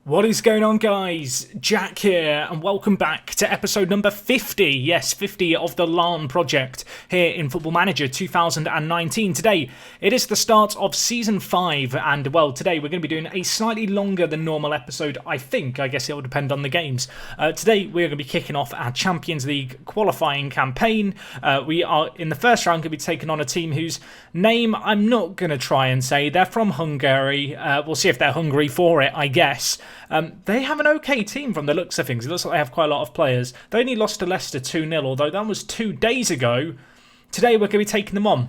What is going on, guys? Jack here, and welcome back to episode number 50. Yes, 50 of the LARNE project here in Football Manager 2019. Today, it is the start of Season 5, and well, today we're going to be doing a slightly longer than normal episode, I think. I guess it will depend on the games. Today, we're going to be kicking off our Champions League qualifying campaign. We are, in the first round, going to be taking on a team whose name I'm not going to try and say. They're from Hungary. We'll see if they're hungry for it, I guess. They have an okay team from the looks of things. It looks like they have quite a lot of players. They only lost to Leicester 2-0, although that was 2 days ago. Today we're going to be taking them on.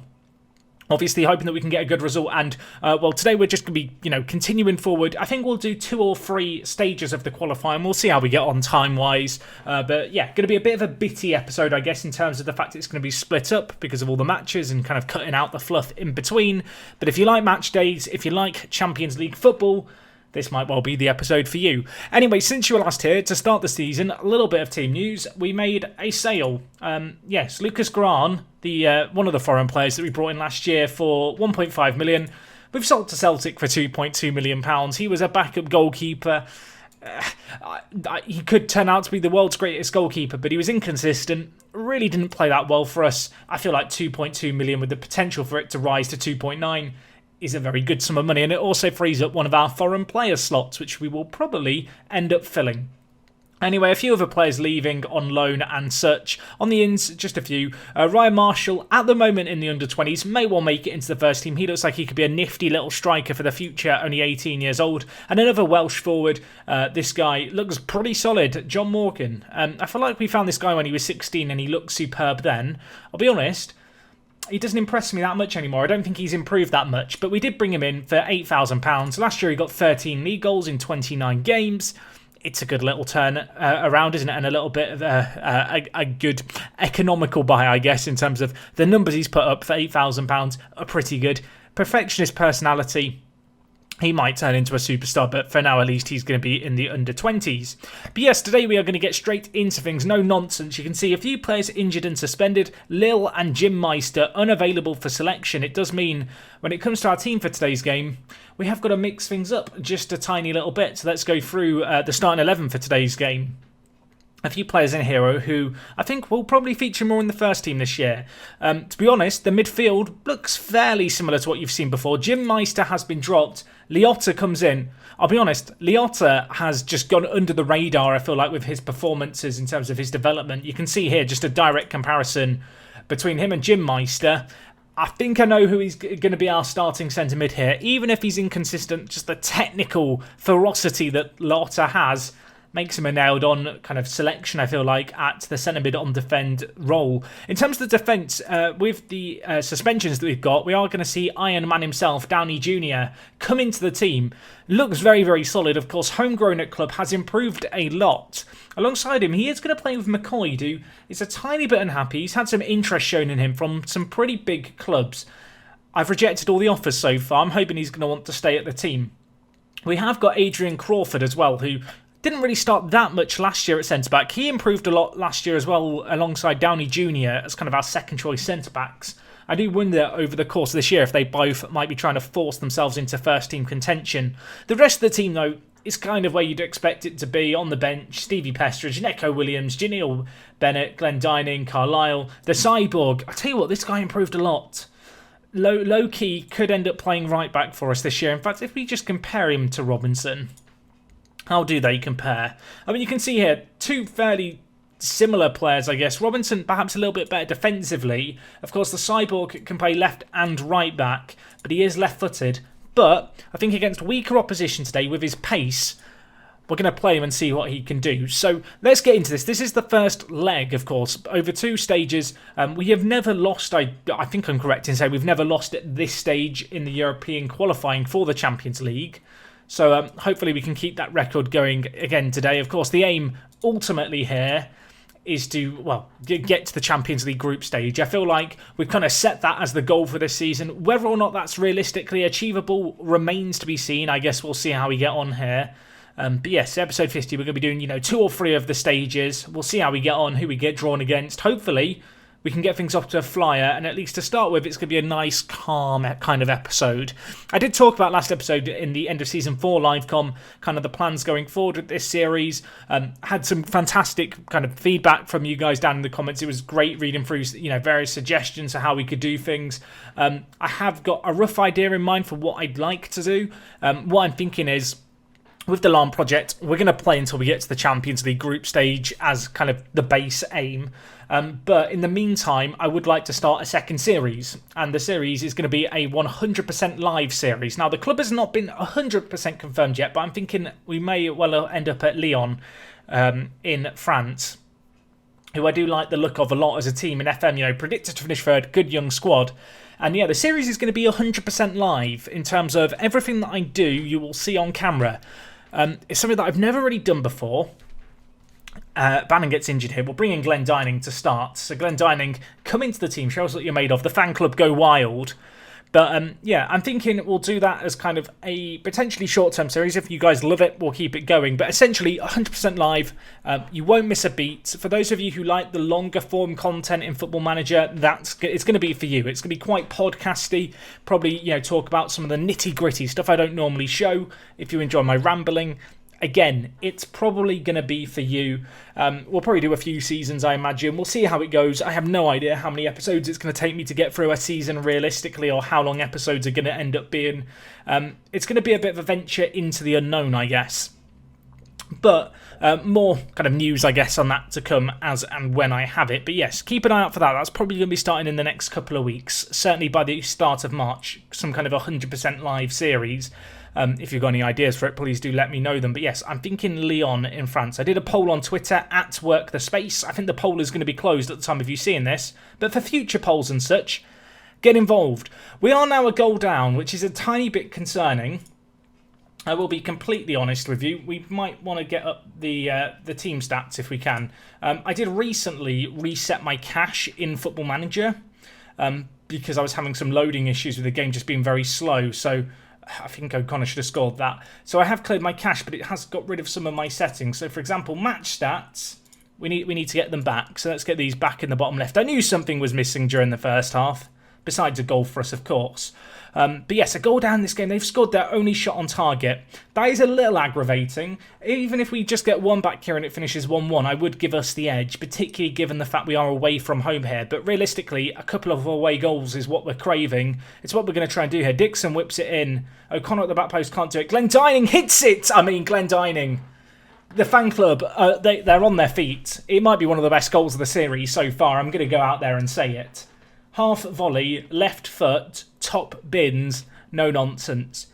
Obviously hoping that we can get a good result, and well, today we're just going to be, continuing forward. I think we'll do 2 or 3 stages of the qualifying. We'll see how we get on time-wise. But yeah, going to be a bit of a bitty episode, I guess, in terms of the fact it's going to be split up because of all the matches and kind of cutting out the fluff in between. But if you like match days, if you like Champions League football, this might well be the episode for you. Anyway, since you were last here, to start the season, a little bit of team news. We made a sale. Yes, Lucas Grahn, the one of the foreign players that we brought in last year for 1.5 million. We've sold to Celtic for £2.2 million. He was a backup goalkeeper. He could turn out to be the world's greatest goalkeeper, but he was inconsistent. Really didn't play that well for us. I feel like 2.2 million with the potential for it to rise to 2.9 is a very good sum of money, and it also frees up one of our foreign player slots, which we will probably end up filling. Anyway, a few other players leaving on loan and such. On the ins, just a few. Ryan Marshall, at the moment in the under-20s, may well make it into the first team. He looks like he could be a nifty little striker for the future, only 18 years old. And another Welsh forward, this guy looks pretty solid, John Morgan. I feel like we found this guy when he was 16 and he looked superb then. I'll be honest, he doesn't impress me that much anymore. I don't think he's improved that much, but we did bring him in for £8,000. Last year he got 13 league goals in 29 games. It's a good little turn around, isn't it? And a little bit of a good economical buy, I guess, in terms of the numbers he's put up for £8,000 are pretty good. Perfectionist personality. He might turn into a superstar, but for now at least he's going to be in the under-20s. But yes, today we are going to get straight into things. No nonsense. You can see a few players injured and suspended. Lille and Jim Meister unavailable for selection. It does mean when it comes to our team for today's game, we have got to mix things up just a tiny little bit. So let's go through the starting 11 for today's game. A few players in here who I think will probably feature more in the first team this year. To be honest, the midfield looks fairly similar to what you've seen before. Jim Meister has been dropped. Liotta comes in. I'll be honest, Liotta has just gone under the radar, I feel like, with his performances in terms of his development. You can see here just a direct comparison between him and Jim Meister. I think I know who he's going to be our starting centre mid here. Even if he's inconsistent, just the technical ferocity that Liotta has makes him a nailed-on kind of selection, I feel like, at the centre mid on defend role. In terms of the defence, with the suspensions that we've got, we are going to see Iron Man himself, Downey Jr., come into the team. Looks very, very solid. Of course, homegrown at club, has improved a lot. Alongside him, he is going to play with McCoy, who is a tiny bit unhappy. He's had some interest shown in him from some pretty big clubs. I've rejected all the offers so far. I'm hoping he's going to want to stay at the team. We have got Adrian Crawford as well, who didn't really start that much last year at centre-back. He improved a lot last year as well alongside Downey Jr. as kind of our second-choice centre-backs. I do wonder over the course of this year if they both might be trying to force themselves into first-team contention. The rest of the team, though, is kind of where you'd expect it to be. On the bench, Stevie Pestridge, Neco Williams, Janelle Bennett, Glenn Dining, Carlisle, the Cyborg. I tell you what, this guy improved a lot. Low-key could end up playing right-back for us this year. In fact, if we just compare him to Robinson, how do they compare? I mean, you can see here, 2 fairly similar players, I guess. Robinson perhaps a little bit better defensively. Of course, the Cyborg can play left and right back, but he is left-footed. But I think against weaker opposition today, with his pace, we're going to play him and see what he can do. So let's get into this. This is the first leg, of course, over 2 stages. We have never lost, I think I'm correct in saying we've never lost at this stage in the European qualifying for the Champions League. So hopefully we can keep that record going again today. Of course, the aim ultimately here is to, well, get to the Champions League group stage. I feel like we've kind of set that as the goal for this season. Whether or not that's realistically achievable remains to be seen. I guess we'll see how we get on here. But yes, episode 50, we're going to be doing, 2 or 3 of the stages. We'll see how we get on, who we get drawn against. Hopefully, we can get things off to a flyer, and at least to start with, it's going to be a nice, calm kind of episode. I did talk about last episode in the end of Season 4 livecom, kind of the plans going forward with this series. Had some fantastic kind of feedback from you guys down in the comments. It was great reading through, various suggestions of how we could do things. I have got a rough idea in mind for what I'd like to do. What I'm thinking is, with the LARNE project, we're going to play until we get to the Champions League group stage as kind of the base aim. But in the meantime, I would like to start a second series. And the series is going to be a 100% live series. Now, the club has not been 100% confirmed yet, but I'm thinking we may well end up at Lyon in France, who I do like the look of a lot as a team in FM, predicted to finish third, good young squad. And yeah, the series is going to be 100% live in terms of everything that I do, you will see on camera. It's something that I've never really done before. Bannon gets injured here. We'll bring in Glenn Dining to start. So Glenn Dining, come into the team, show us what you're made of. The fan club go wild. But yeah, I'm thinking we'll do that as kind of a potentially short-term series. If you guys love it, we'll keep it going. But essentially, 100% live. You won't miss a beat. For those of you who like the longer-form content in Football Manager, it's going to be for you. It's going to be quite podcasty. Probably, talk about some of the nitty-gritty stuff I don't normally show. If you enjoy my rambling, again, it's probably going to be for you. We'll probably do a few seasons, I imagine. We'll see how it goes. I have no idea how many episodes it's going to take me to get through a season realistically, or how long episodes are going to end up being. It's going to be a bit of a venture into the unknown, I guess. But more kind of news, I guess, on that to come as and when I have it. But yes, keep an eye out for that. That's probably going to be starting in the next couple of weeks. Certainly by the start of March, some kind of 100% live series. If you've got any ideas for it, please do let me know them. But yes, I'm thinking Lyon in France. I did a poll on Twitter, @WorkTheSpace. I think the poll is going to be closed at the time of you seeing this. But for future polls and such, get involved. We are now a goal down, which is a tiny bit concerning. I will be completely honest with you. We might want to get up the team stats if we can. I did recently reset my cache in Football Manager because I was having some loading issues with the game just being very slow. So I think O'Connor should have scored that. So I have cleared my cache, but it has got rid of some of my settings. So for example, match stats, we need to get them back. So let's get these back in the bottom left. I knew something was missing during the first half, besides a goal for us, of course. But yes, a goal down this game. They've scored their only shot on target. That is a little aggravating. Even if we just get one back here and it finishes 1-1, I would give us the edge, particularly given the fact we are away from home here. But realistically, a couple of away goals is what we're craving. It's what we're going to try and do here. Dixon whips it in. O'Connor at the back post can't do it. Glenn Dining hits it! Glenn Dining. The fan club, they're on their feet. It might be one of the best goals of the series so far. I'm going to go out there and say it. Half volley, left foot, top bins, no nonsense.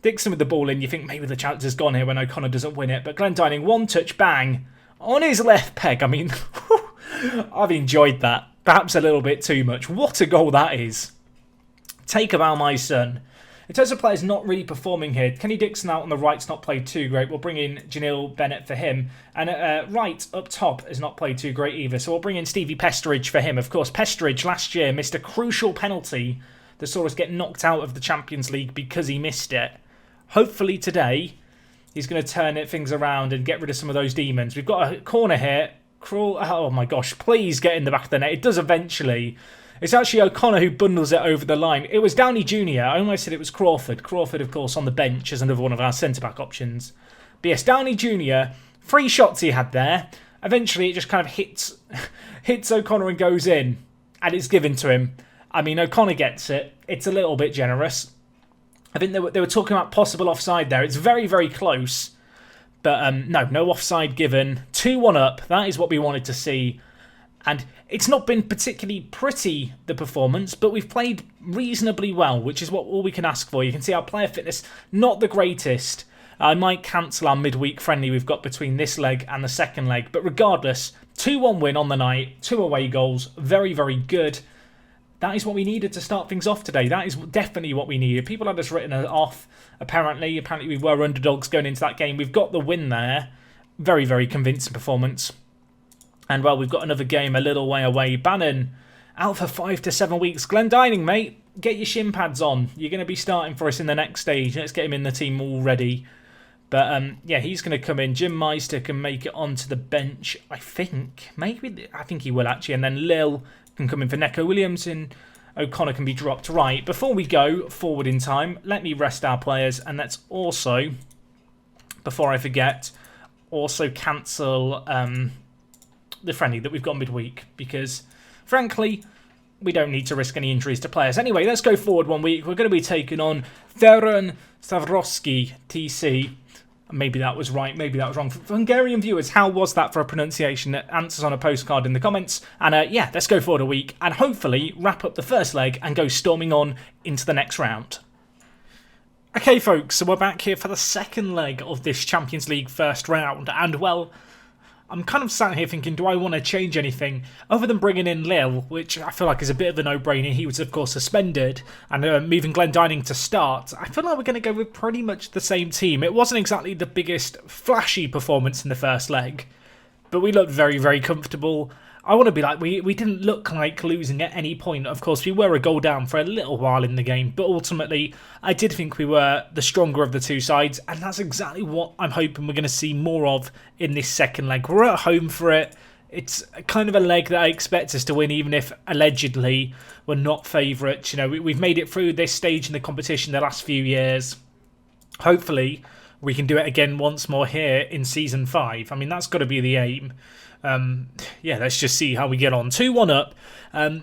Dixon with the ball in, you think maybe the chance has gone here when O'Connor doesn't win it. But Glenn Dining, one touch, bang, on his left peg. I've enjoyed that. Perhaps a little bit too much. What a goal that is. Take about my son. In terms of players not really performing here, Kenny Dixon out on the right's not played too great. We'll bring in Janil Bennett for him. And right up top has not played too great either. So we'll bring in Stevie Pesteridge for him. Of course, Pesteridge last year missed a crucial penalty that saw us get knocked out of the Champions League because he missed it. Hopefully today, he's going to turn things around and get rid of some of those demons. We've got a corner here. Oh my gosh, please get in the back of the net. It does eventually. It's actually O'Connor who bundles it over the line. It was Downey Jr. I almost said it was Crawford. Crawford, of course, on the bench as another one of our centre-back options. But yes, Downey Jr., 3 shots he had there. Eventually, it just kind of hits O'Connor and goes in. And it's given to him. O'Connor gets it. It's a little bit generous. I think they were talking about possible offside there. It's very, very close. But no offside given. 2-1 up. That is what we wanted to see. And it's not been particularly pretty, the performance, but we've played reasonably well, which is all we can ask for. You can see our player fitness, not the greatest. I might cancel our midweek friendly we've got between this leg and the second leg. But regardless, 2-1 win on the night, 2 away goals, very, very good. That is what we needed to start things off today. That is definitely what we needed. People had us written off, apparently. Apparently we were underdogs going into that game. We've got the win there. Very, very convincing performance. And, well, we've got another game a little way away. Bannon out for 5 to 7 weeks. Glenn Dining, mate, get your shin pads on. You're going to be starting for us in the next stage. Let's get him in the team already. But, yeah, he's going to come in. Jim Meister can make it onto the bench, I think. I think he will, actually. And then Lil can come in for Neco Williams, and O'Connor can be dropped. Right, before we go forward in time, let me rest our players, and let's also, before I forget, also cancel the friendly that we've got midweek, because frankly, we don't need to risk any injuries to players. Anyway, let's go forward 1 week. We're going to be taking on Ferenc Stavrovsky, TC. Maybe that was right, maybe that was wrong. For Hungarian viewers, how was that for a pronunciation? Answers on a postcard in the comments. And yeah, let's go forward a week and hopefully wrap up the first leg and go storming on into the next round. Okay, folks, so we're back here for the second leg of this Champions League first round. And, well, I'm kind of sat here thinking, do I want to change anything other than bringing in Lille, which I feel like is a bit of a no-brainer. He was, of course, suspended, and moving Glendining to start. I feel like we're going to go with pretty much the same team. It wasn't exactly the biggest flashy performance in the first leg, but we looked very, very comfortable. I want to be like, we didn't look like losing at any point. Of course, we were a goal down for a little while in the game, but ultimately, I did think we were the stronger of the two sides, and that's exactly what I'm hoping we're going to see more of in this second leg. We're at home for it. It's kind of a leg that I expect us to win, even if allegedly we're not favourites. You know, we've made it through this stage in the competition the last few years. Hopefully, we can do it again once more here in Season 5. I mean, that's got to be the aim. Yeah, let's just see how we get on. 2-1 up.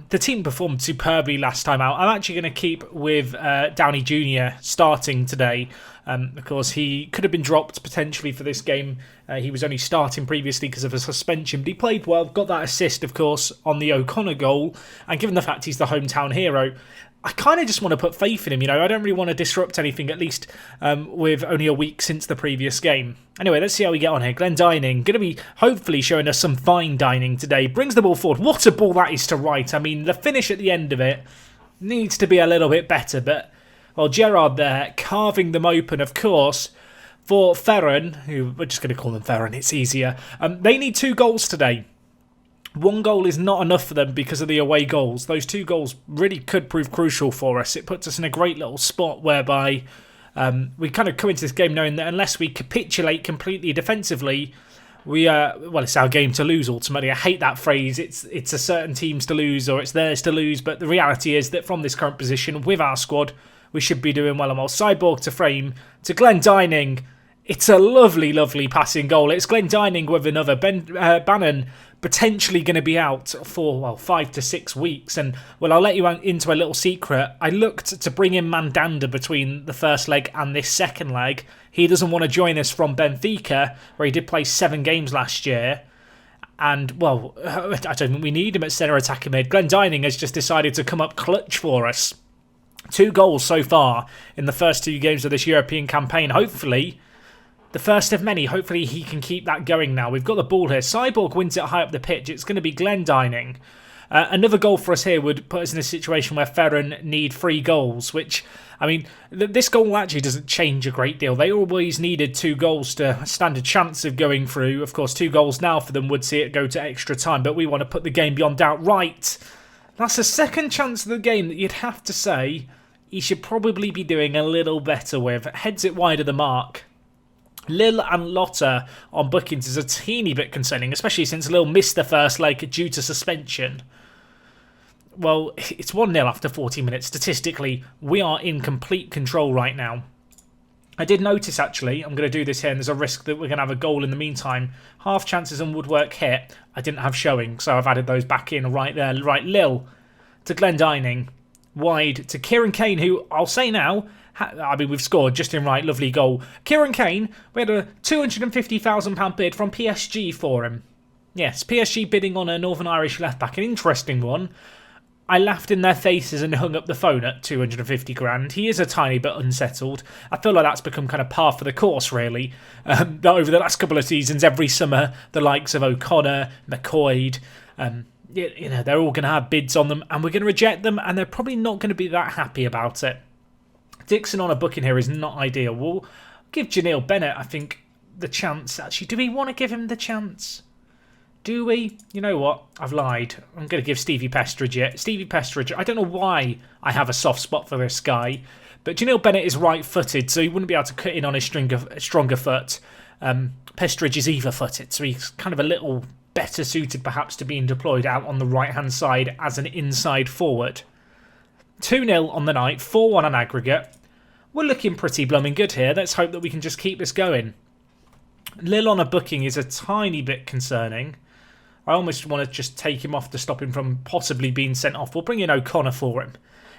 The team performed superbly last time out. I'm actually going to keep with Downey Jr. starting today. Of course, he could have been dropped potentially for this game. He was only starting previously because of a suspension, but he played well, got that assist, of course, on the O'Connor goal. And given the fact he's the hometown hero, I kind of just want to put faith in him, you know. I don't really want to disrupt anything, at least with only a week since the previous game. Anyway, let's see how we get on here. Glendining, going to be hopefully showing us some fine dining today. Brings the ball forward. What a ball that is to right. I mean, the finish at the end of it needs to be a little bit better, but, well, Gerard there carving them open, of course, for Ferenc, who we're just going to call them Ferenc, it's easier. They need 2 goals today. 1 goal is not enough for them because of the away goals. Those 2 goals really could prove crucial for us. It puts us in a great little spot whereby we kind of come into this game knowing that unless we capitulate completely defensively, well, it's our game to lose ultimately. I hate that phrase. It's a certain team's to lose or it's theirs to lose, but the reality is that from this current position with our squad, we should be doing well. And while Cyborg to frame to Glendining, it's a lovely, lovely passing goal. It's Glendining with another. Bannon potentially going to be out for, well, 5 to 6 weeks. And, well, I'll let you into a little secret. I looked to bring in Mandanda between the first leg and this second leg. He doesn't want to join us from Benfica, where he did play 7 games last year. And, well, I don't think we need him at centre attacking mid. Glendining has just decided to come up clutch for us. 2 goals so far in the first 2 games of this European campaign. Hopefully, the first of many. Hopefully he can keep that going now. We've got the ball here. Cyborg wins it high up the pitch. It's going to be Glendining. Another goal for us here would put us in a situation where Ferenc need 3 goals, which, I mean, this goal actually doesn't change a great deal. They always needed 2 goals to stand a chance of going through. Of course, 2 goals now for them would see it go to extra time, but we want to put the game beyond doubt. Right. That's the second chance of the game that you'd have to say he should probably be doing a little better with. Heads it wide of the mark. Lille and Lotta on bookings is a teeny bit concerning, especially since Lille missed the first leg due to suspension. Well, it's 1-0 after 40 minutes. Statistically, we are in complete control right now. I did notice, actually, I'm going to do this here, and there's a risk that we're going to have a goal in the meantime. Half chances and woodwork hit. I didn't have showing, so I've added those back in right there. Right, Lille to Glendining. Wide to Kieran Kane, who I'll say now, I mean, we've scored just in right, lovely goal. Kieran Kane, we had a £250,000 bid from PSG for him. Yes, PSG bidding on a Northern Irish left-back, an interesting one. I laughed in their faces and hung up the phone at 250 grand. He is a tiny bit unsettled. I feel like that's become kind of par for the course, really. Over the last couple of seasons, every summer, the likes of O'Connor, McCoy, you know, they're all going to have bids on them, and we're going to reject them, and they're probably not going to be that happy about it. Dixon on a booking here is not ideal. We'll give Janelle Bennett, I think, the chance. Actually, do we want to give him the chance? Do we? You know what? I've lied. I'm going to give Stevie Pestridge it. Stevie Pestridge, I don't know why I have a soft spot for this guy, but Janelle Bennett is right-footed, so he wouldn't be able to cut in on his stronger foot. Pestridge is either-footed, so he's kind of a little better suited perhaps to being deployed out on the right-hand side as an inside forward. 2-0 on the night, 4-1 on aggregate. We're looking pretty blooming good here. Let's hope that we can just keep this going. Lille on a booking is a tiny bit concerning. I almost want to just take him off to stop him from possibly being sent off. We'll bring in O'Connor for him.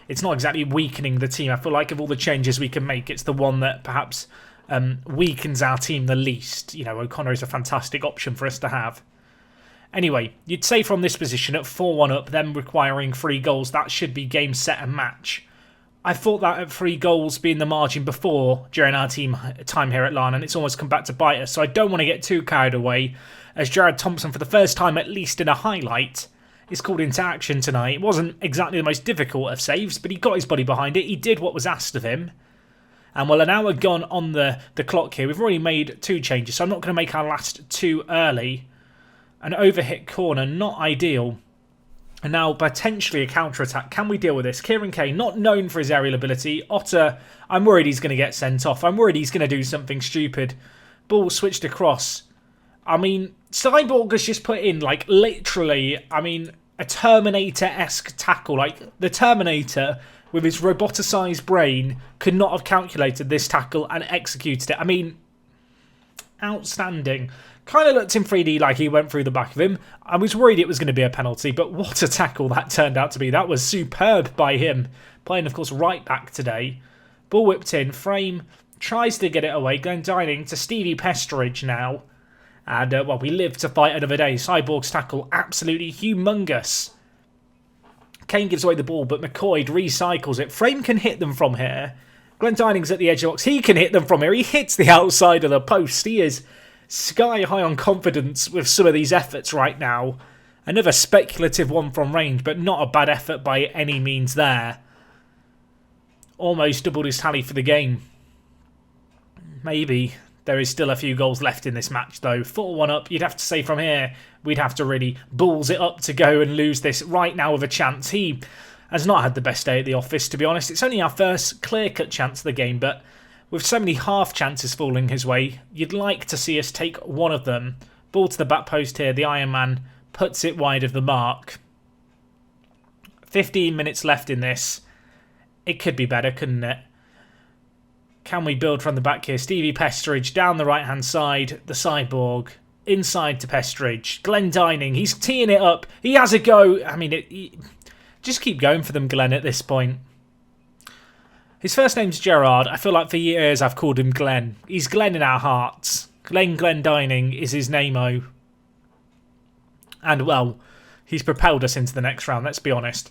It's not exactly weakening the team. I feel like of all the changes we can make, it's the one that perhaps weakens our team the least. You know, O'Connor is a fantastic option for us to have. Anyway, you'd say from this position at 4-1 up, them requiring 3 goals, that should be game, set and match. I thought that at 3 goals being the margin before during our time here at LARNE, and it's almost come back to bite us, so I don't want to get too carried away, as Jared Thompson, for the first time at least in a highlight, is called into action tonight. It wasn't exactly the most difficult of saves, but he got his body behind it, he did what was asked of him. And well, an hour gone on the clock here, we've already made 2 changes, so I'm not going to make our last 2 early. An overhit corner, not ideal. And now potentially a counter-attack. Can we deal with this? Kieran Kay, not known for his aerial ability. Otter, I'm worried he's going to get sent off. I'm worried he's going to do something stupid. Ball switched across. I mean, Cyborg has just put in, like, literally, I mean, a Terminator-esque tackle. Like, the Terminator, with his roboticized brain, could not have calculated this tackle and executed it. I mean, outstanding. Kind of looked in 3D like he went through the back of him. I was worried it was going to be a penalty, but what a tackle that turned out to be. That was superb by him. Playing, of course, right back today. Ball whipped in. Frame tries to get it away. Glendining to Stevie Pestridge now. And, well, we live to fight another day. Cyborg's tackle, absolutely humongous. Kane gives away the ball, but McCoy recycles it. Frame can hit them from here. Glendining's at the edge of the box. He can hit them from here. He hits the outside of the post. He is sky high on confidence with some of these efforts right now. Another speculative one from range, but not a bad effort by any means there. Almost doubled his tally for the game. Maybe. There is still a few goals left in this match though. 4-1 up, you'd have to say from here, we'd have to really balls it up to go and lose this right now with a chance. He has not had the best day at the office, to be honest. It's only our first clear-cut chance of the game, but with so many half chances falling his way, you'd like to see us take one of them. Ball to the back post here, the Iron Man puts it wide of the mark. 15 minutes left in this. It could be better, couldn't it? Can we build from the back here? Stevie Pestridge down the right-hand side. The Cyborg inside to Pestridge. Glendining, he's teeing it up. He has a go. I mean, just keep going for them, Glenn, at this point. His first name's Gerard. I feel like for years I've called him Glenn. He's Glenn in our hearts. Glendining is his name-o. And, well, he's propelled us into the next round, let's be honest.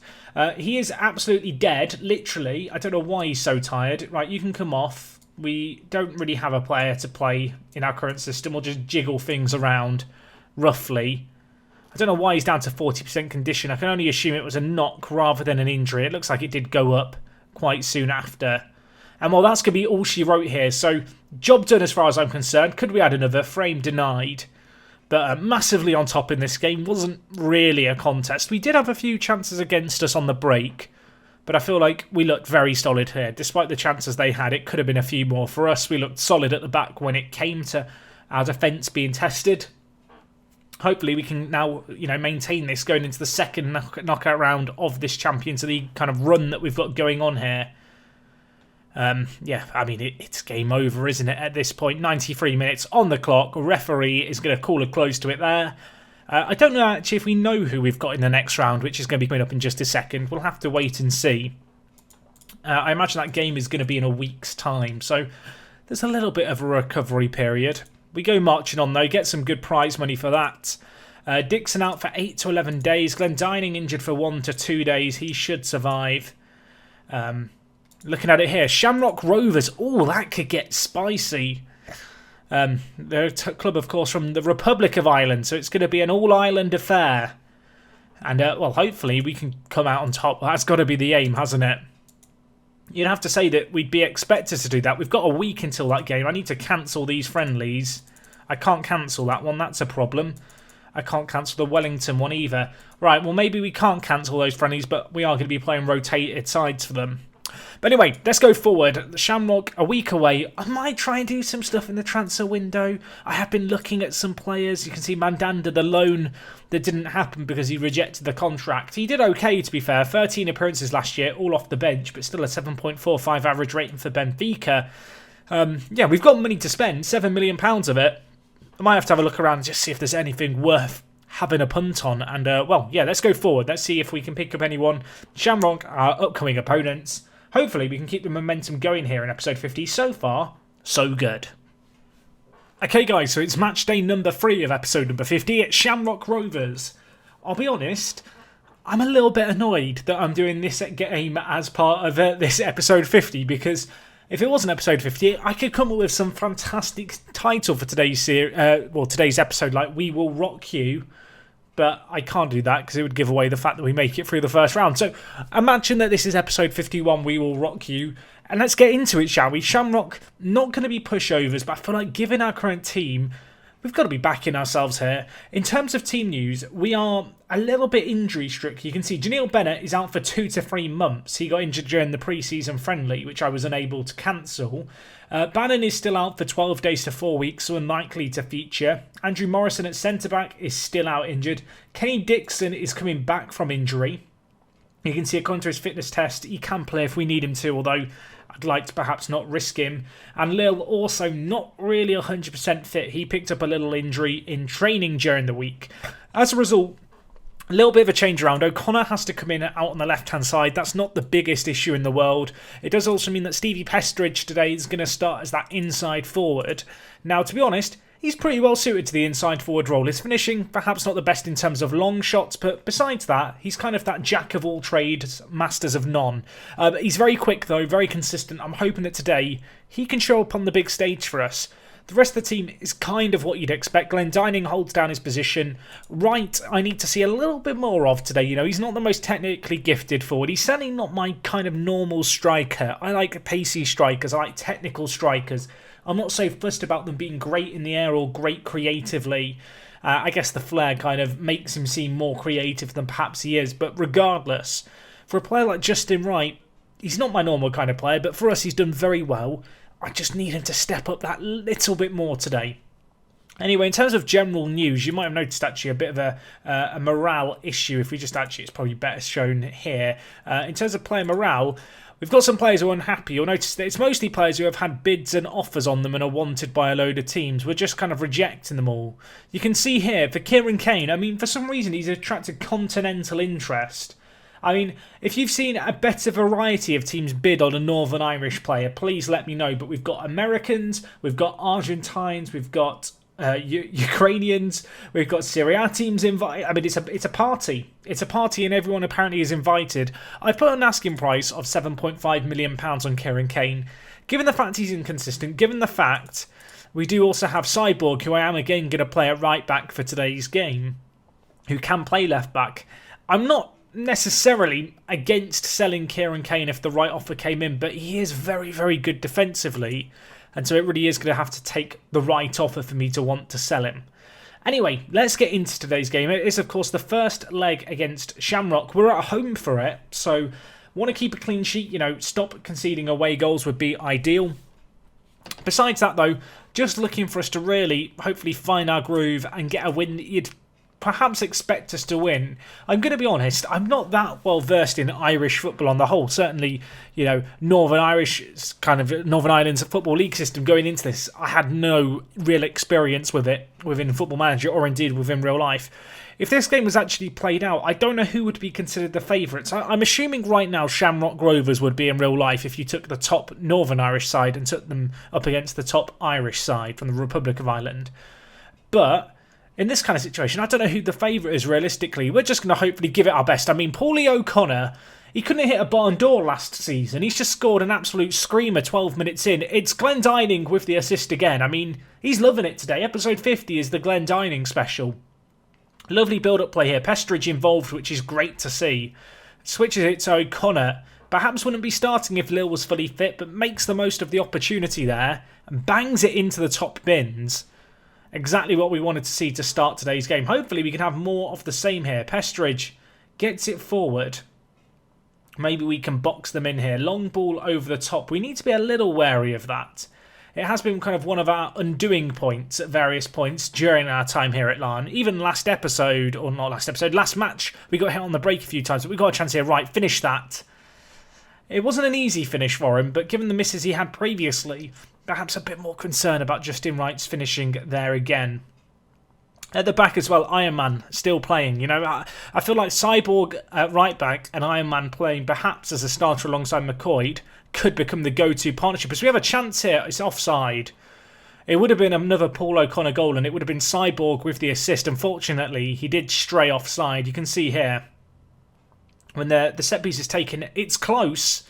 He is absolutely dead, literally. I don't know why he's so tired. Right, you can come off. We don't really have a player to play in our current system. We'll just jiggle things around, roughly. I don't know why he's down to 40% condition. I can only assume it was a knock rather than an injury. It looks like it did go up quite soon after. And, well, that's going to be all she wrote here. So, job done as far as I'm concerned. Could we add another? Frame denied. But massively on top in this game. Wasn't really a contest. We did have a few chances against us on the break. But I feel like we looked very solid here. Despite the chances they had, it could have been a few more for us. We looked solid at the back when it came to our defence being tested. Hopefully we can now, maintain this going into the second knockout round of this Champions League kind of run that we've got going on here. Yeah, I mean, it's game over, isn't it, at this point? 93 minutes on the clock. Referee is going to call a close to it there. I don't know, actually, if we know who we've got in the next round, which is going to be coming up in just a second. We'll have to wait and see. I imagine that game is going to be in a week's time, so there's a little bit of a recovery period. We go marching on, though. Get some good prize money for that. Dixon out for 8 to 11 days. Glendining injured for 1 to 2 days. He should survive. Looking at it here, Shamrock Rovers. Oh, that could get spicy. They're a club, of course, from the Republic of Ireland, so it's going to be an all-Ireland affair. And, well, hopefully we can come out on top. That's got to be the aim, hasn't it? You'd have to say that we'd be expected to do that. We've got a week until that game. I need to cancel these friendlies. I can't cancel that one. That's a problem. I can't cancel the Wellington one either. Right, well, maybe we can't cancel those friendlies, but we are going to be playing rotated sides for them. But anyway, let's go forward. The Shamrock, a week away. I might try and do some stuff in the transfer window. I have been looking at some players. You can see Mandanda, the loan that didn't happen because he rejected the contract. He did okay, to be fair. 13 appearances last year, all off the bench, but still a 7.45 average rating for Benfica. Yeah, we've got money to spend, £7 million of it. I might have to have a look around and just see if there's anything worth having a punt on. And, well, yeah, let's go forward. Let's see if we can pick up anyone. Shamrock, our upcoming opponents. Hopefully we can keep the momentum going here in episode 50. So far, so good. Okay, guys, so it's match day number 3 of episode number 50. It's Shamrock Rovers. I'll be honest, I'm a little bit annoyed that I'm doing this game as part of this episode 50, because if it wasn't episode 50, I could come up with some fantastic title for today's today's episode, like We Will Rock You. But I can't do that because it would give away the fact that we make it through the first round. So imagine that this is episode 51, We Will Rock You. And let's get into it, shall we? Shamrock, not going to be pushovers, but I feel like given our current team, we've got to be backing ourselves here. In terms of team news, we are a little bit injury strict. You can see Janelle Bennett is out for 2 to 3 months. He got injured during the pre-season friendly, which I was unable to cancel. Bannon is still out for 12 days to 4 weeks, so unlikely to feature. Andrew Morrison at centre-back is still out injured. Kenny Dixon is coming back from injury. You can see according to his fitness test, he can play if we need him to, although I'd like to perhaps not risk him. And Lil also not really 100% fit. He picked up a little injury in training during the week. As a result, a little bit of a change around. O'Connor has to come in out on the left-hand side. That's not the biggest issue in the world. It does also mean that Stevie Pestridge today is going to start as that inside forward. Now, to be honest, he's pretty well suited to the inside forward role. His finishing, perhaps not the best in terms of long shots, but besides that, he's kind of that jack of all trades, masters of none. He's very quick though, very consistent. I'm hoping that today he can show up on the big stage for us. The rest of the team is kind of what you'd expect. Glenn Dining holds down his position. Wright, I need to see a little bit more of today. You know, he's not the most technically gifted forward. He's certainly not my kind of normal striker. I like pacey strikers. I like technical strikers. I'm not so fussed about them being great in the air or great creatively. I guess the flair kind of makes him seem more creative than perhaps he is. But regardless, for a player like Justin Wright, he's not my normal kind of player, but for us he's done very well. I just need him to step up that little bit more today. Anyway, in terms of general news, you might have noticed actually a bit of a morale issue. If we just actually, it's probably better shown here. In terms of player morale, we've got some players who are unhappy. You'll notice that it's mostly players who have had bids and offers on them and are wanted by a load of teams. We're just kind of rejecting them all. You can see here, for Kieran Kane, I mean, for some reason he's attracted continental interest. I mean, if you've seen a better variety of teams bid on a Northern Irish player, please let me know. But we've got Americans, we've got Argentines, we've got Ukrainians, we've got Serie A teams invited. I mean, it's a party. It's a party and everyone apparently is invited. I've put an asking price of £7.5 million on Kieran Kane. Given the fact he's inconsistent, given the fact we do also have Cyborg, who I am again going to play at right back for today's game, who can play left back, I'm not necessarily against selling Kieran Kane if the right offer came in, but he is very, very good defensively, and so it really is going to have to take the right offer for me to want to sell him. Anyway, let's get into today's game. It is, of course, the first leg against Shamrock. We're at home for it, so want to keep a clean sheet. You know, stop conceding away goals would be ideal. Besides that, though, just looking for us to really, hopefully, find our groove and get a win that you'd perhaps expect us to win. I'm going to be honest, I'm not that well versed in Irish football on the whole. Certainly, you know, Northern Ireland's football league system going into this, I had no real experience with it within Football Manager or indeed within real life. If this game was actually played out, I don't know who would be considered the favourites. I'm assuming right now Shamrock Rovers would be in real life if you took the top Northern Irish side and took them up against the top Irish side from the Republic of Ireland. But in this kind of situation, I don't know who the favourite is realistically. We're just going to hopefully give it our best. I mean, Paulie O'Connor, he couldn't hit a barn door last season. He's just scored an absolute screamer 12 minutes in. It's Glenn Dining with the assist again. I mean, he's loving it today. Episode 50 is the Glenn Dining special. Lovely build-up play here. Pestridge involved, which is great to see. Switches it to O'Connor. Perhaps wouldn't be starting if Lil was fully fit, but makes the most of the opportunity there and bangs it into the top bins. Exactly what we wanted to see to start today's game. Hopefully we can have more of the same here. Pestridge gets it forward. Maybe we can box them in here. Long ball over the top. We need to be a little wary of that. It has been kind of one of our undoing points at various points during our time here at LARNE. Even last episode, or not last episode, last match, we got hit on the break a few times, but we got a chance here. Right, finish that. It wasn't an easy finish for him, but given the misses he had previously, perhaps a bit more concern about Justin Wright's finishing there again. At the back as well, Iron Man still playing. You know, I feel like Cyborg at right back and Iron Man playing perhaps as a starter alongside McCoy could become the go-to partnership. Because we have a chance here. It's offside. It would have been another Paul O'Connor goal and it would have been Cyborg with the assist. Unfortunately, he did stray offside. You can see here when the set piece is taken, it's close.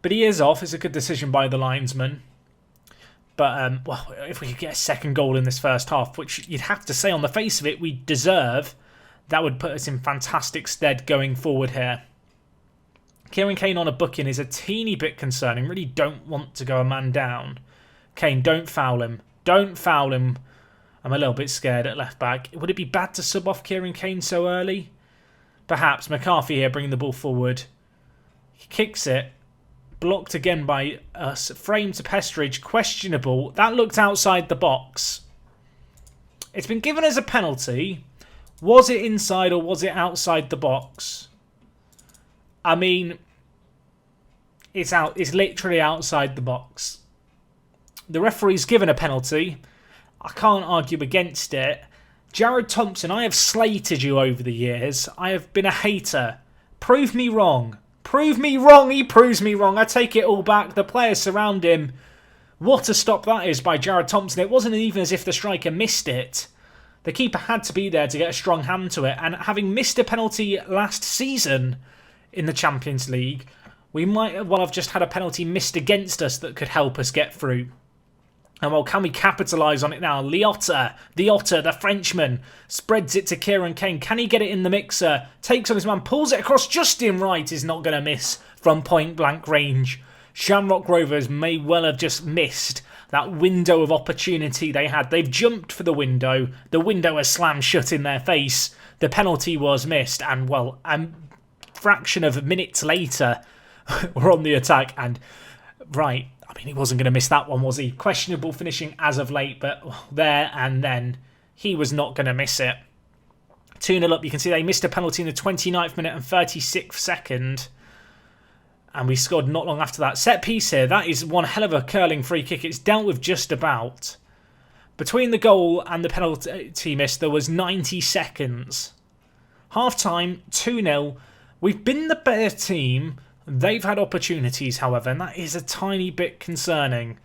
But he is off. It's a good decision by the linesman. But, well, if we could get a second goal in this first half, which you'd have to say on the face of it we deserve, that would put us in fantastic stead going forward here. Kieran Kane on a booking is a teeny bit concerning. Really don't want to go a man down. Kane, don't foul him. Don't foul him. I'm a little bit scared at left back. Would it be bad to sub off Kieran Kane so early? Perhaps. McCarthy here bringing the ball forward. He kicks it. Blocked again by us. Frame to Pestridge. Questionable. That looked outside the box. It's been given as a penalty. Was it inside or was it outside the box? I mean, it's out. It's literally outside the box. The referee's given a penalty. I can't argue against it. Jared Thompson, I have slated you over the years. I have been a hater. Prove me wrong. Prove me wrong. He proves me wrong. I take it all back. The players surround him. What a stop that is by Jared Thompson. It wasn't even as if the striker missed it. The keeper had to be there to get a strong hand to it. And having missed a penalty last season in the Champions League, we might well have just had a penalty missed against us that could help us get through. And well, can we capitalise on it now? Liotta, the Otter, the Frenchman, spreads it to Kieran Kane. Can he get it in the mixer? Takes on his man, pulls it across. Justin Wright is not going to miss from point blank range. Shamrock Rovers may well have just missed that window of opportunity they had. They've jumped for the window. The window has slammed shut in their face. The penalty was missed. And well, a fraction of minutes later, we're on the attack. And right, I mean, he wasn't going to miss that one, was he? Questionable finishing as of late, but there and then, he was not going to miss it. 2-0 up. You can see they missed a penalty in the 29th minute and 36th second. And we scored not long after that. Set piece here. That is one hell of a curling free kick. It's dealt with just about. Between the goal and the penalty miss, there was 90 seconds. Half time, 2-0. We've been the better team. They've had opportunities, however, and that is a tiny bit concerning.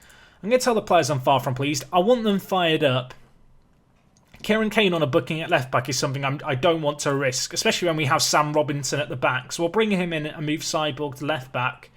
I'm going to tell the players I'm far from pleased. I want them fired up. Kieran Kane on a booking at left back is something I don't want to risk, especially when we have Sam Robinson at the back. So we'll bring him in and move Cyborg to left back.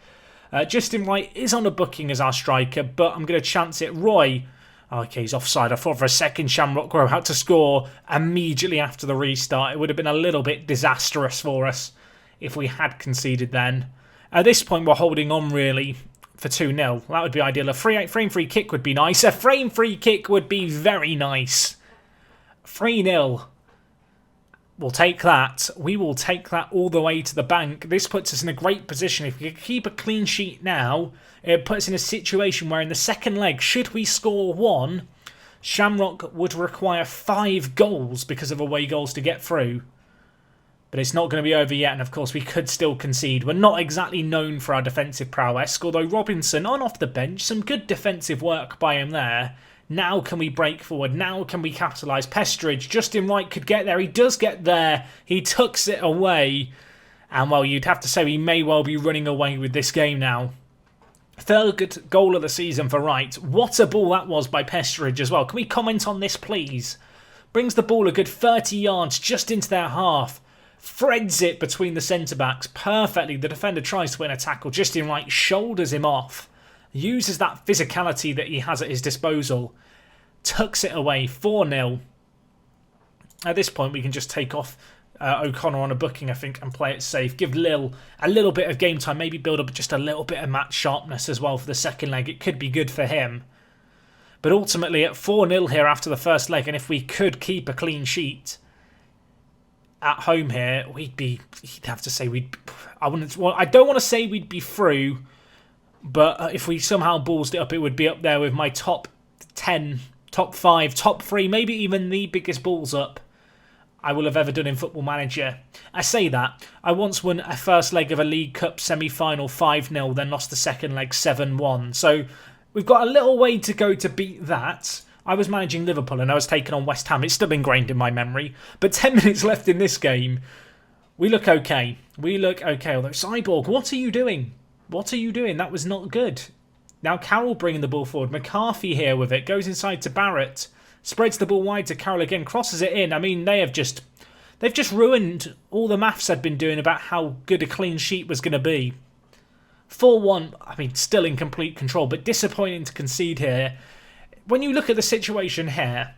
Justin Wright is on a booking as our striker, but I'm going to chance it. Roy, okay, he's offside. I thought for a second Shamrock were about to score immediately after the restart. It would have been a little bit disastrous for us if we had conceded then. At this point, we're holding on, really, for 2-0. That would be ideal. A frame free kick would be nice. A frame free kick would be very nice. 3-0. We'll take that. We will take that all the way to the bank. This puts us in a great position. If we keep a clean sheet now, it puts us in a situation where in the second leg, should we score one, Shamrock would require 5 goals because of away goals to get through. But it's not going to be over yet, and of course we could still concede. We're not exactly known for our defensive prowess, although Robinson on off the bench, some good defensive work by him there. Now can we break forward? Now can we capitalise? Pestridge, Justin Wright could get there. He does get there. He tucks it away. And well, you'd have to say we may well be running away with this game now. Third good goal of the season for Wright. What a ball that was by Pestridge as well. Can we comment on this, please? Brings the ball a good 30 yards just into their half. Threads it between the centre-backs perfectly. The defender tries to win a tackle. Justin Wright shoulders him off. Uses that physicality that he has at his disposal. Tucks it away. 4-0. At this point, we can just take off O'Connor on a booking, I think, and play it safe. Give Lil a little bit of game time. Maybe build up just a little bit of match sharpness as well for the second leg. It could be good for him. But ultimately, at 4-0 here after the first leg, and if we could keep a clean sheet, at home here, you'd have to say I don't want to say we'd be through, but if we somehow ballsed it up, it would be up there with my top 10, top 5, top 3, maybe even the biggest balls up I will have ever done in Football Manager. I say that. I once won a first leg of a League Cup semi-final 5-0, then lost the second leg 7-1. So we've got a little way to go to beat that. I was managing Liverpool and I was taking on West Ham. It's still ingrained in my memory. But 10 minutes left in this game. We look okay. Although, Cyborg, what are you doing? What are you doing? That was not good. Now Carroll bringing the ball forward. McCarthy here with it. Goes inside to Barrett. Spreads the ball wide to Carroll again. Crosses it in. I mean, they've just ruined all the maths I'd been doing about how good a clean sheet was going to be. 4-1, I mean, still in complete control, but disappointing to concede here. When you look at the situation here,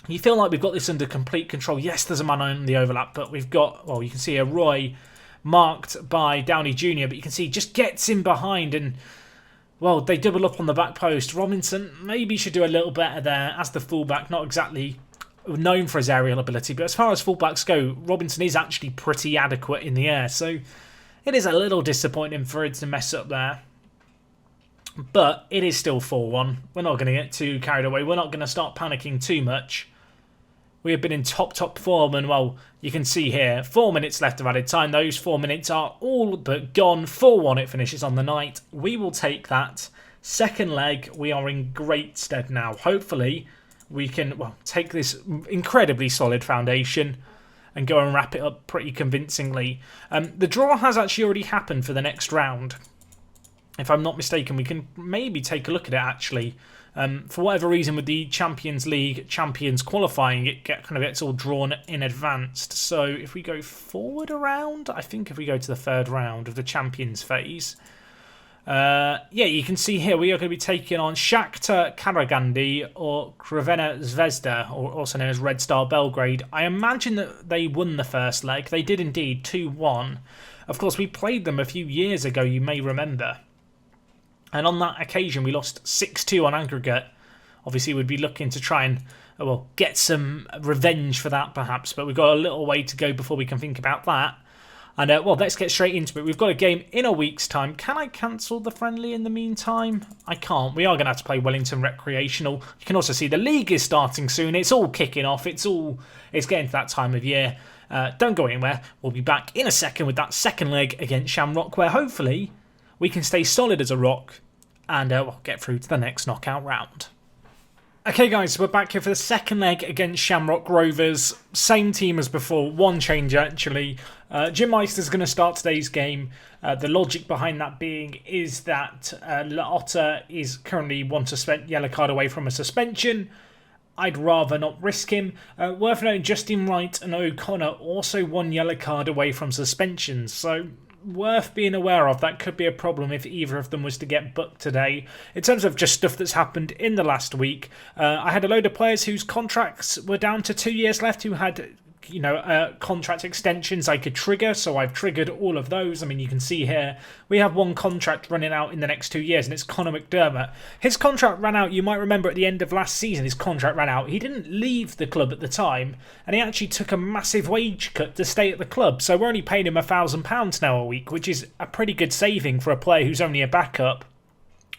you feel like we've got this under complete control. Yes, there's a man on the overlap, but we've got, well, you can see a Roy marked by Downey Jr., but you can see he just gets in behind and, well, they double up on the back post. Robinson maybe should do a little better there as the fullback, not exactly known for his aerial ability, but as far as fullbacks go, Robinson is actually pretty adequate in the air, so it is a little disappointing for it to mess up there. But it is still 4-1. We're not going to get too carried away. We're not going to start panicking too much. We have been in top form, and, well, you can see here, 4 minutes left of added time. Those 4 minutes are all but gone. 4-1 it finishes on the night. We will take that. Second leg, we are in great stead now. Hopefully, we can, well, take this incredibly solid foundation and go and wrap it up pretty convincingly. The draw has actually already happened for the next round. If I'm not mistaken, we can maybe take a look at it, actually. For whatever reason, with the Champions League champions qualifying, it gets all drawn in advance. So if we go forward a round, I think if we go to the third round of the Champions phase, yeah, you can see here we are going to be taking on Shakhtar Karagandhi or Crvena Zvezda, or also known as Red Star Belgrade. I imagine that they won the first leg. They did indeed, 2-1. Of course, we played them a few years ago, you may remember. And on that occasion, we lost 6-2 on aggregate. Obviously, we'd be looking to try and, well, get some revenge for that, perhaps. But we've got a little way to go before we can think about that. And, well, let's get straight into it. We've got a game in a week's time. Can I cancel the friendly in the meantime? I can't. We are going to have to play Wellington Recreational. You can also see the league is starting soon. It's all kicking off. It's getting to that time of year. Don't go anywhere. We'll be back in a second with that second leg against Shamrock, where hopefully we can stay solid as a rock and we'll get through to the next knockout round. Okay guys, we're back here for the second leg against Shamrock Rovers. Same team as before, one change actually. Jim Meister's going to start today's game. The logic behind that being is that LARNE is currently one yellow card away from a suspension. I'd rather not risk him. Worth noting, Justin Wright and O'Connor also 1 yellow card away from suspensions, so worth being aware of. That could be a problem if either of them was to get booked today. In terms of just stuff that's happened in the last week, I had a load of players whose contracts were down to 2 years left who had, contract extensions I could trigger, so I've triggered all of those. I mean, you can see here, we have one contract running out in the next 2 years, and it's Conor McDermott. His contract ran out, you might remember at the end of last season, his contract ran out. He didn't leave the club at the time, and he actually took a massive wage cut to stay at the club, so we're only paying him £1,000 now a week, which is a pretty good saving for a player who's only a backup.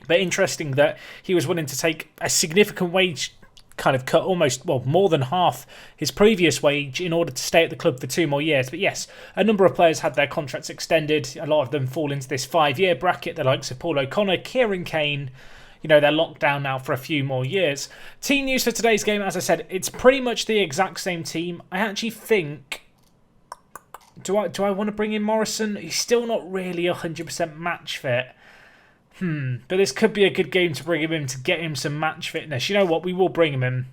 But interesting that he was willing to take a significant wage kind of cut, almost, well, more than half his previous wage in order to stay at the club for 2 more years. But yes, a number of players had their contracts extended. A lot of them fall into this 5-year bracket, the likes of Paul O'Connor, Kieran Kane. They're locked down now for a few more years. Team news for today's game, as I said, it's pretty much the exact same team. I actually think, do I want to bring in Morrison? He's still not really 100% match fit. But this could be a good game to bring him in to get him some match fitness. You know what? We will bring him in.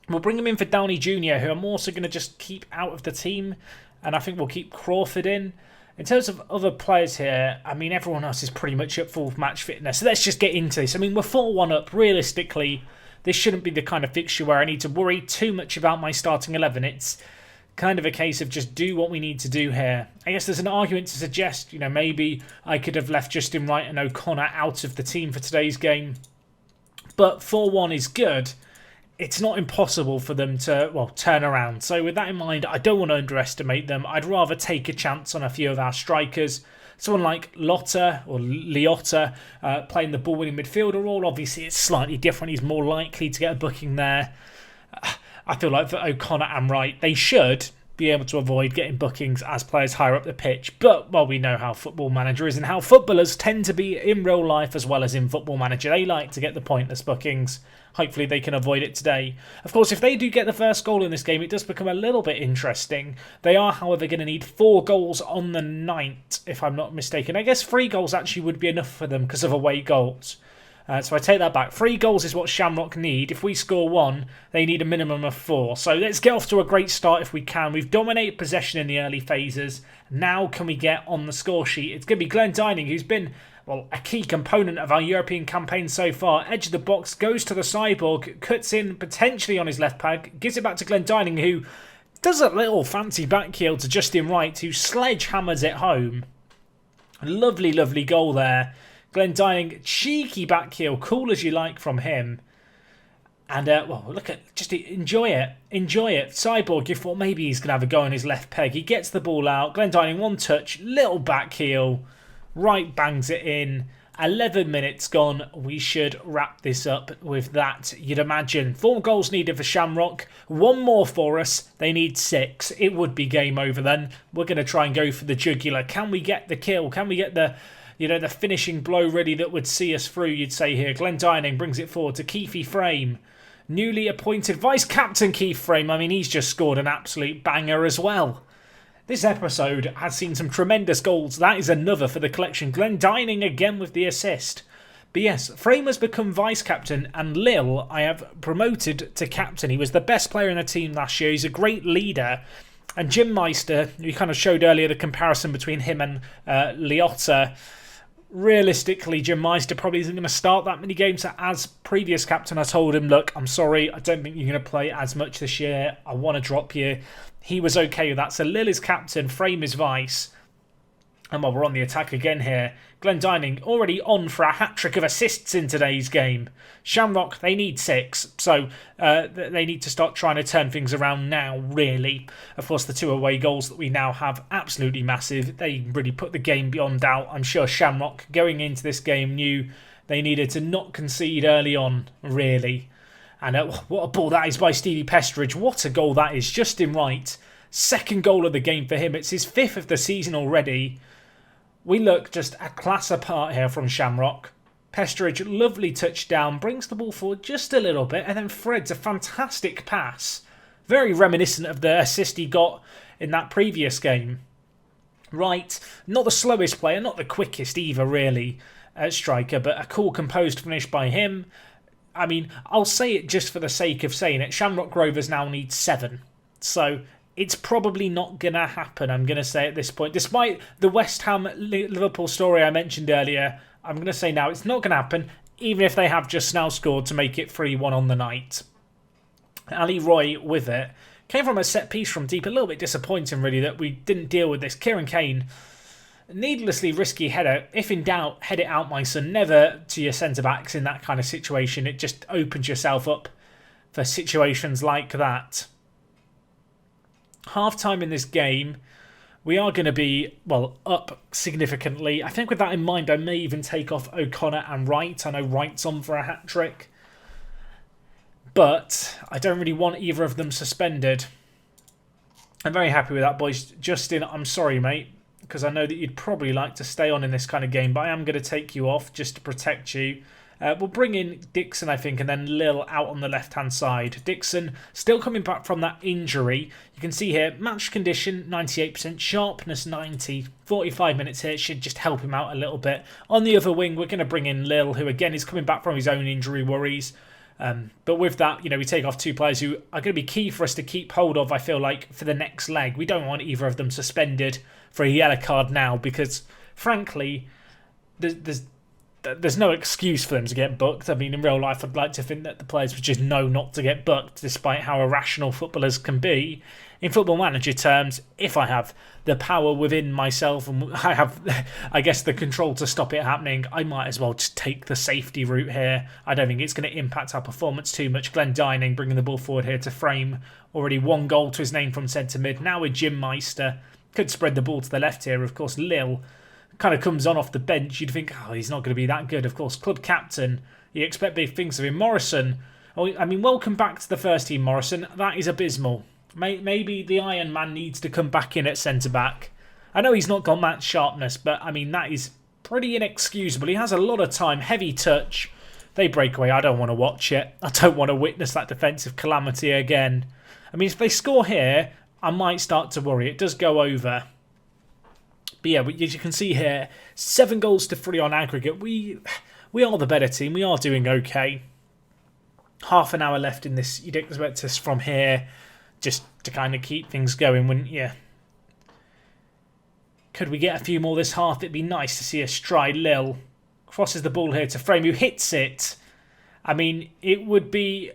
We'll bring him in for Downey Jr., who I'm also going to just keep out of the team. And I think we'll keep Crawford in. In terms of other players here, I mean, everyone else is pretty much at full match fitness. So let's just get into this. I mean, we're 4-1 up. Realistically, this shouldn't be the kind of fixture where I need to worry too much about my starting 11. It's kind of a case of just do what we need to do here. I guess there's an argument to suggest, maybe I could have left Justin Wright and O'Connor out of the team for today's game. But 4-1 is good. it's not impossible for them to, well, turn around. So with that in mind, I don't want to underestimate them. I'd rather take a chance on a few of our strikers. Someone like Lotta or Liotta playing the ball-winning midfielder role. Obviously, it's slightly different. He's more likely to get a booking there. I feel like for O'Connor and Wright, they should be able to avoid getting bookings as players higher up the pitch. But, well, we know how Football Manager is and how footballers tend to be in real life as well as in Football Manager. They like to get the pointless bookings. Hopefully they can avoid it today. Of course, if they do get the first goal in this game, it does become a little bit interesting. They are, however, going to need 4 goals on the night, if I'm not mistaken. I guess 3 goals actually would be enough for them because of away goals. So I take that back. 3 goals is what Shamrock need. If we score 1, they need a minimum of 4. So let's get off to a great start if we can. We've dominated possession in the early phases. Now can we get on the score sheet? It's going to be Glenn Dining, who's been, well, a key component of our European campaign so far. Edge of the box, goes to the cyborg, cuts in potentially on his left peg, gives it back to Glenn Dining, who does a little fancy back heel to Justin Wright, who sledgehammers it home. Lovely, lovely goal there. Glenn Dining, cheeky back heel, cool as you like from him. And, well, look at, just enjoy it. Enjoy it. Cyborg, you thought maybe he's going to have a go on his left peg. He gets the ball out. Glenn Dining, 1 touch, little back heel. Wright bangs it in. 11 minutes gone. We should wrap this up with that, you'd imagine. 4 goals needed for Shamrock. 1 more for us. They need 6. It would be game over then. We're going to try and go for the jugular. Can we get the kill? Can we get the, the finishing blow ready that would see us through, you'd say here. Glenn Dining brings it forward to Keefe Frame. Newly appointed Vice-Captain Keefe Frame. I mean, he's just scored an absolute banger as well. This episode has seen some tremendous goals. That is another for the collection. Glenn Dining again with the assist. But yes, Frame has become Vice-Captain and Lil I have promoted to Captain. He was the best player in the team last year. He's a great leader. And Jim Meister, we kind of showed earlier the comparison between him and Liotta. Realistically, Jim Meister probably isn't going to start that many games. As previous captain, I told him, look, I'm sorry, I don't think you're going to play as much this year. I want to drop you. He was okay with that. So Lil is captain, Frame is vice. And while we're on the attack again here, Glenn Dining already on for a hat-trick of assists in today's game. Shamrock, they need 6, so they need to start trying to turn things around now, really. Of course, the 2 away goals that we now have, absolutely massive. They really put the game beyond doubt. I'm sure Shamrock, going into this game, knew they needed to not concede early on, really. And what a ball that is by Stevie Pestridge. What a goal that is. Justin Wright, 2nd goal of the game for him. It's his 5th of the season already. We look just a class apart here from Shamrock. Pestridge, lovely touchdown, brings the ball forward just a little bit, and then Fred's a fantastic pass. Very reminiscent of the assist he got in that previous game. Right, not the slowest player, not the quickest either, really, striker, but a cool, composed finish by him. I mean, I'll say it just for the sake of saying it. Shamrock Rovers now need 7. So it's probably not going to happen, I'm going to say at this point. Despite the West Ham-Liverpool story I mentioned earlier, I'm going to say now it's not going to happen, even if they have just now scored to make it 3-1 on the night. Ali Roy with it. Came from a set piece from deep. A little bit disappointing, really, that we didn't deal with this. Kieran Kane, needlessly risky header. If in doubt, head it out, my son. Never to your centre-backs in that kind of situation. It just opens yourself up for situations like that. Half-time in this game, we are going to be, well, up significantly. I think with that in mind, I may even take off O'Connor and Wright. I know Wright's on for a hat-trick. But I don't really want either of them suspended. I'm very happy with that, boys. Justin, I'm sorry, mate, because I know that you'd probably like to stay on in this kind of game, but I am going to take you off just to protect you. We'll bring in Dixon, I think, and then Lil out on the left-hand side. Dixon still coming back from that injury. You can see here, match condition, 98%, sharpness, 90. 45 minutes here should just help him out a little bit. On the other wing, we're going to bring in Lil, who, again, is coming back from his own injury worries. But with that, we take off 2 players who are going to be key for us to keep hold of, I feel like, for the next leg. We don't want either of them suspended for a yellow card now because, frankly, there's there's no excuse for them to get booked. I mean, in real life, I'd like to think that the players would just know not to get booked, despite how irrational footballers can be. In Football Manager terms, if I have the power within myself and I have, I guess, the control to stop it happening, I might as well just take the safety route here. I don't think it's going to impact our performance too much. Glenn Dining bringing the ball forward here to Frame. Already 1 goal to his name from centre mid. Now with Jim Meister. Could spread the ball to the left here. Of course, Lille kind of comes on off the bench. You'd think, oh, he's not going to be that good. Of course, club captain. You expect big things of him. Morrison. Oh, I mean, welcome back to the first team, Morrison. That is abysmal. Maybe the Iron Man needs to come back in at centre-back. I know he's not got match sharpness, but, I mean, that is pretty inexcusable. He has a lot of time. Heavy touch. They break away. I don't want to watch it. I don't want to witness that defensive calamity again. I mean, if they score here, I might start to worry. It does go over. But yeah, as you can see here, 7 goals to 3 on aggregate. We are the better team. We are doing okay. Half an hour left in this. You'd expect us from here just to kind of keep things going, wouldn't you? Could we get a few more this half? It'd be nice to see a stride. Lille crosses the ball here to Frame, who hits it. I mean, it would be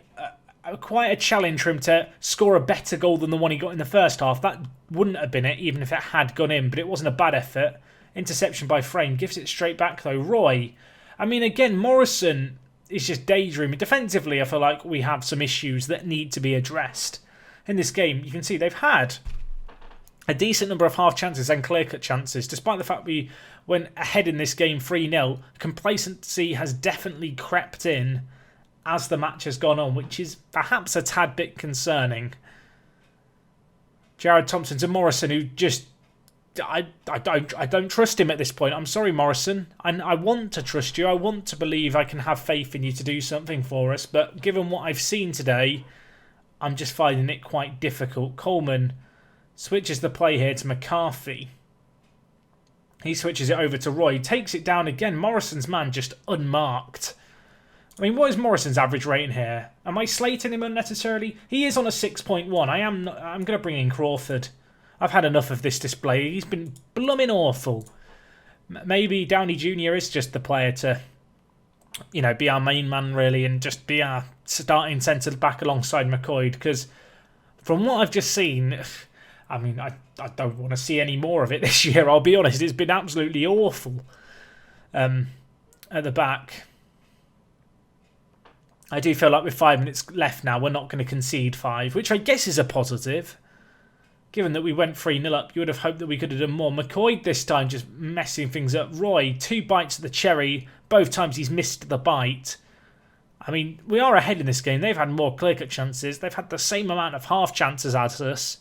quite a challenge for him to score a better goal than the one he got in the first half. That wouldn't have been it, even if it had gone in, but it wasn't a bad effort. Interception by Frame. Gives it straight back, though. Roy. I mean, again, Morrison is just daydreaming. Defensively, I feel like we have some issues that need to be addressed. In this game, you can see they've had a decent number of half chances and clear-cut chances. Despite the fact we went ahead in this game 3-0, complacency has definitely crept in as the match has gone on, which is perhaps a tad bit concerning. Jared Thompson to Morrison, who just... I don't trust him at this point. I'm sorry, Morrison. I want to trust you. I want to believe I can have faith in you to do something for us. But given what I've seen today, I'm just finding it quite difficult. Coleman switches the play here to McCarthy. He switches it over to Roy. Takes it down again. Morrison's man just unmarked. I mean, what is Morrison's average rating here? Am I slating him unnecessarily? He is on a 6.1. I'm going to bring in Crawford. I've had enough of this display. He's been blooming awful. Maybe Downey Jr. is just the player to, you know, be our main man really and just be our starting centre back alongside McCoy. Because from what I've just seen, I mean, I don't want to see any more of it this year. I'll be honest, it's been absolutely awful at the back. I do feel like with 5 minutes left now, we're not going to concede 5, which I guess is a positive. Given that we went 3-0 up, you would have hoped that we could have done more. McCoy this time just messing things up. Roy, 2 bites at the cherry. Both times he's missed the bite. I mean, we are ahead in this game. They've had more clear-cut chances. They've had the same amount of half chances as us.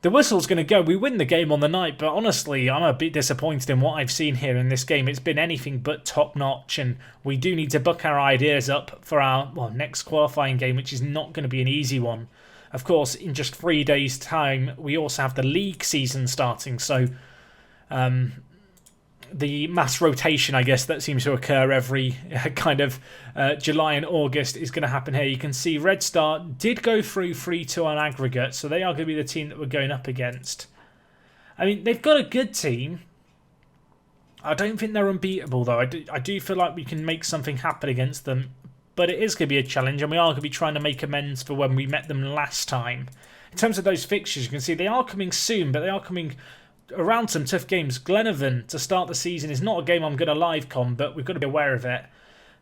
The whistle's going to go. We win the game on the night, but honestly, I'm a bit disappointed in what I've seen here in this game. It's been anything but top-notch, and we do need to book our ideas up for our next qualifying game, which is not going to be an easy one. Of course, in just 3 days' time, we also have the league season starting, so the mass rotation, I guess, that seems to occur every kind of July and August is going to happen here. You can see Red Star did go through 3-2 on aggregate, so they are going to be the team that we're going up against. I mean, they've got a good team. I don't think they're unbeatable, though. I do feel like we can make something happen against them, but it is going to be a challenge, and we are going to be trying to make amends for when we met them last time. In terms of those fixtures, you can see they are coming soon, but they are coming around some tough games. Glenavon to start the season is not a game I'm going to live con, but we've got to be aware of it.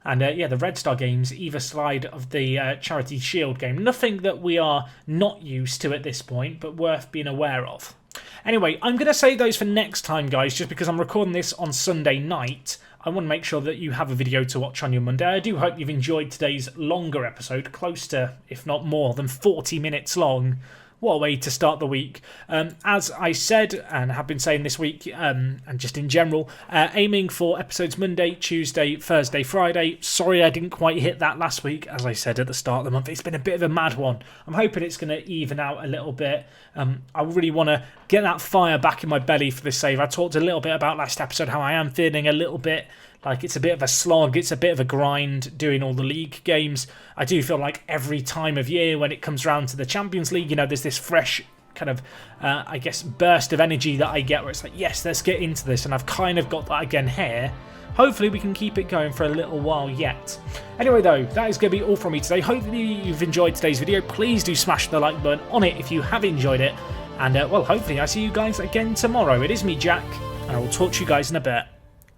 And yeah, the Red Star games, either side of the Charity Shield game. Nothing that we are not used to at this point, but worth being aware of. Anyway, I'm going to save those for next time, guys, just because I'm recording this on Sunday night. I want to make sure that you have a video to watch on your Monday. I do hope you've enjoyed today's longer episode, close to, if not more than 40 minutes long. What a way to start the week. As I said, and have been saying this week, and just in general, aiming for episodes Monday, Tuesday, Thursday, Friday. Sorry I didn't quite hit that last week, as I said at the start of the month. It's been a bit of a mad one. I'm hoping it's going to even out a little bit. I really want to get that fire back in my belly for this save. I talked a little bit about last episode, how I am feeling a little bit like it's a bit of a slog, it's a bit of a grind doing all the league games. I do feel like every time of year when it comes around to the Champions League, you know, there's this fresh kind of, I guess, burst of energy that I get where it's like, yes, let's get into this. And I've kind of got that again here hopefully we can keep it going for a little while yet. Anyway though, that is going to be all from me today. Hopefully you've enjoyed today's video. Please do smash the like button on it if you have enjoyed it. And well, hopefully I see you guys again tomorrow. It is me, Jack, and I will talk to you guys in a bit.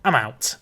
I'm out.